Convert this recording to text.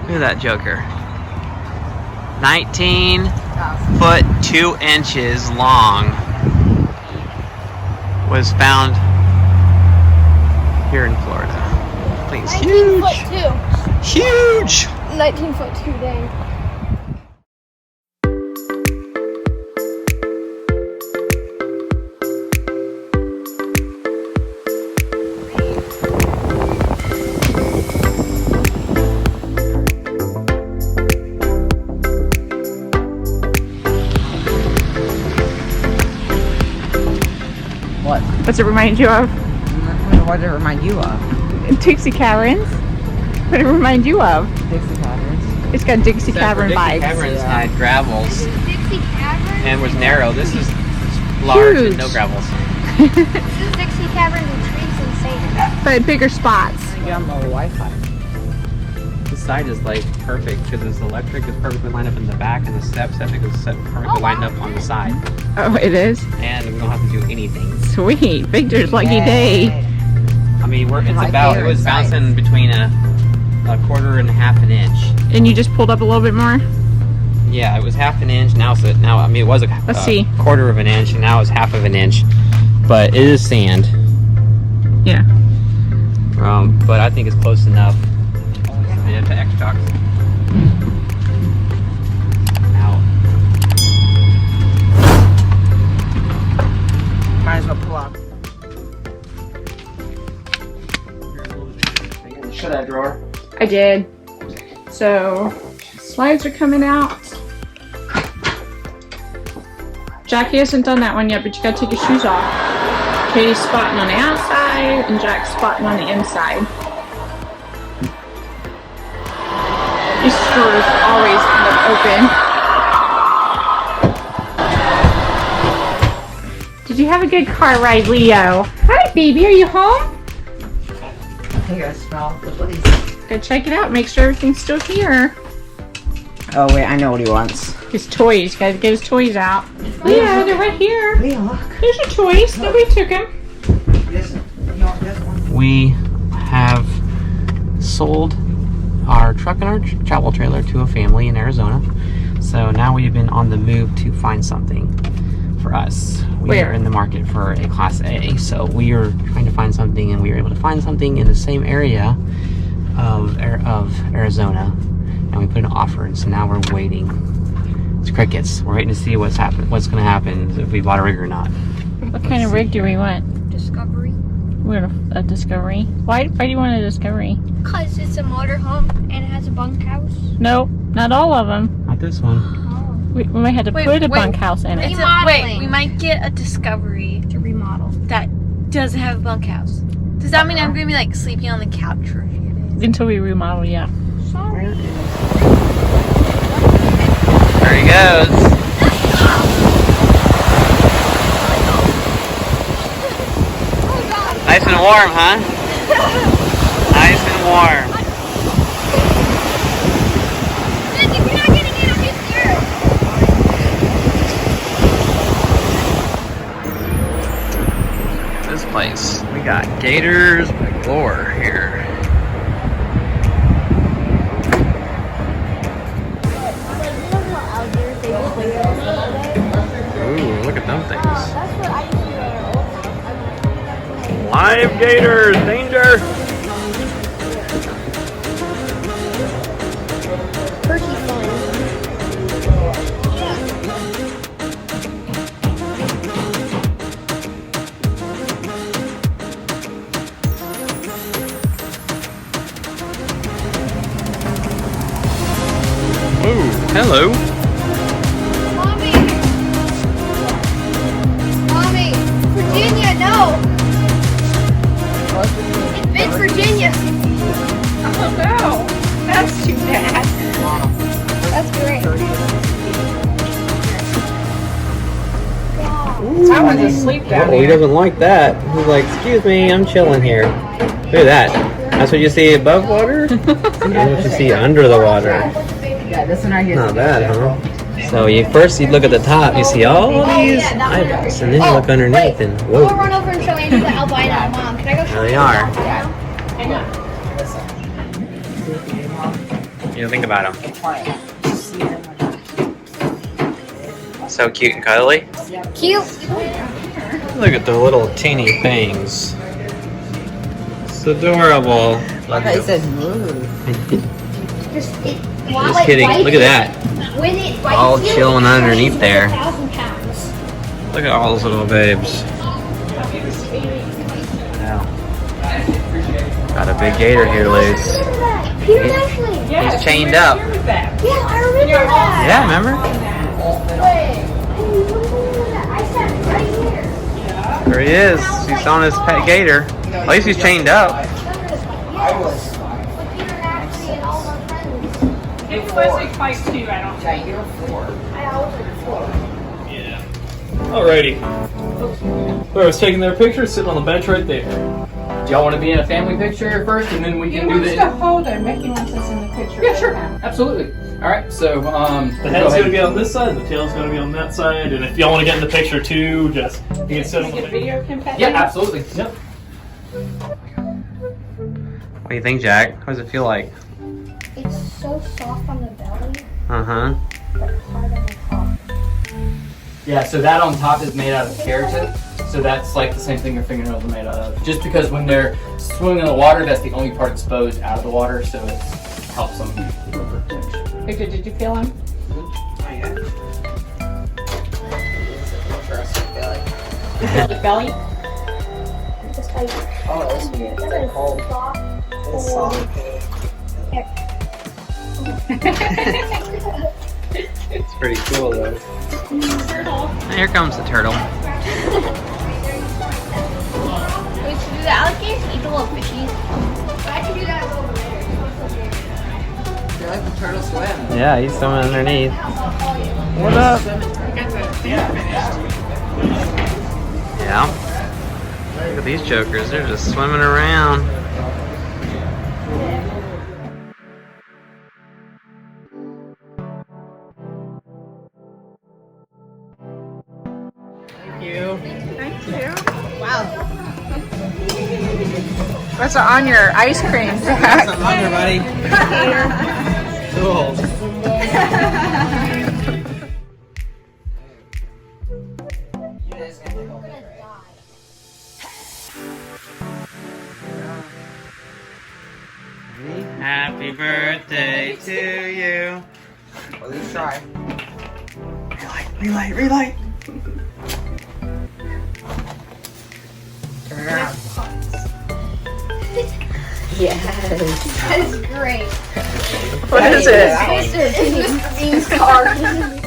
Look at that joker. 19 foot 2 inches long. Was found here in Florida. Thing's huge. 19 foot 2. Huge. 19 foot 2, dang. What's it remind you of? What did it remind you of? Dixie Caverns. What did it remind you of? Dixie Caverns. It's got Dixie Cavern Dixie vibes. Caverns had gravels Dixie Cavern? and was narrow. This is large Huge. and no gravels. This is Dixie Cavern and trees and sand. But bigger spots. You got more Wi-Fi. The side is like perfect because it's electric. It's perfectly lined up in the back, and the septic is perfectly lined up on the side. Oh, it is? And we don't have to do anything. Sweet. Victor's lucky day. I mean, My it was favorite bouncing between a quarter and half an inch. And you just pulled up a little bit more? Yeah, it was half an inch. Now it was Let's see. quarter of an inch, and now it's half of an inch. But it is sand. Yeah. But I think it's close enough. Yeah, to X-Shocks. Out. Might as well pull up. Shut that drawer. I did. So, slides are coming out. Jackie hasn't done that one yet, but you gotta take your shoes off. Katie's spotting on the outside, and Jack's spotting on the inside. These stores always end up open. Did you have a good car ride, Leo? Hi, baby. Are you home? I gotta smell the place. Go check it out. Make sure everything's still here. Oh wait, I know what he wants. His toys. Gotta get his toys out. Leo, they're right here. Leo, look. Here's your toys. Nobody took them. This one. We have sold our truck and our travel trailer to a family in Arizona. So now we've been on the move to find something for us. We are in the market for a Class A. So we are trying to find something, and we were able to find something in the same area of Arizona. And we put an offer in, so now we're waiting. It's crickets. We're waiting to see what's going to happen, if we bought a rig or not. What kind of rig do we want? Discovery. We're a Discovery. Why do you want a Discovery? Because it's a motorhome and it has a bunkhouse. Nope, not all of them. Not this one. Oh. We might have to put a bunkhouse in it. Remodeling. We might get a Discovery To remodel. that doesn't have a bunkhouse. Does that mean I'm gonna be like sleeping on the couch for a few days? Until we remodel, yeah. Sorry. There he goes. Nice and warm, huh? Nice and warm. If you're not getting in, I'll get scared. This place, we got Gators galore here. Ooh, look at them things. That's what I used to do at our old house. Live Gators, danger! Pretty fun. Ooh, hello. Mommy! Mommy! Virginia, no! It's been Virginia! Oh no, that's too bad. That's great. I was asleep down Oh, he there. doesn't like that. He's like, excuse me, I'm chilling here. Look at that. That's what you see above water? That's what you see under the water. Yeah, this one right here. Not bad, huh? So you look at the top, you see all these eyeballs, and then you look underneath, and We'll whoa, run over and show Andy the albino. Mom, can I go show there they you? are. Yeah. What do you think about him? So cute and cuddly. Cute. Look at the little teeny fangs. It's adorable. I said move. Just kidding. Look at that. When it bites All you, chilling it underneath weighs there. 1,000 pounds. Look at all those little babes. Wow. Got a big gator here loose. Peter actually. He's chained up. Yeah, I remember that. Yeah, remember? Wait, I remember that. I sat right here. There he is. He's on his pet gator. At least he's chained up. Yes. But Peter actually and all of our friends. It's supposed to fight too, I don't think. Yeah, you're 4. I always like 4. Alrighty. Whoever's taking their picture, sitting on the bench right there. Do y'all want to be in a family picture first, and then we can do the? hold her. Mickey wants us in the picture. Yeah, sure, absolutely. All right, so the head's gonna be on this side, the tail's gonna be on that side, and if y'all want to get in the picture too, just you can sit on the. Video can Yeah, absolutely. Yep. What do you think, Jack? What does it feel like? It's so soft on the belly, Uh-huh. but hard on the top. Yeah, so that on top is made out of keratin. So that's like the same thing your fingernails are made out of. Just because when they're swimming in the water, that's the only part exposed out of the water, so it helps them for protection. Victor, did you feel him? The belly? Just like, Oh, it's weird. that is soft. It's soft. It's pretty cool, though. Here comes the turtle. Wait, so do the alligators eat the little fishies? I can do that a little bit later. You're like the turtle swim. Yeah, he's swimming underneath. What up? Yeah. Look at these jokers. They're just swimming around. What's on your ice cream, Jack? Something on there, buddy. Cool. Happy birthday to you. At least try. Relight. Turn around. That is great. What is it? It's Mr. Bean's car.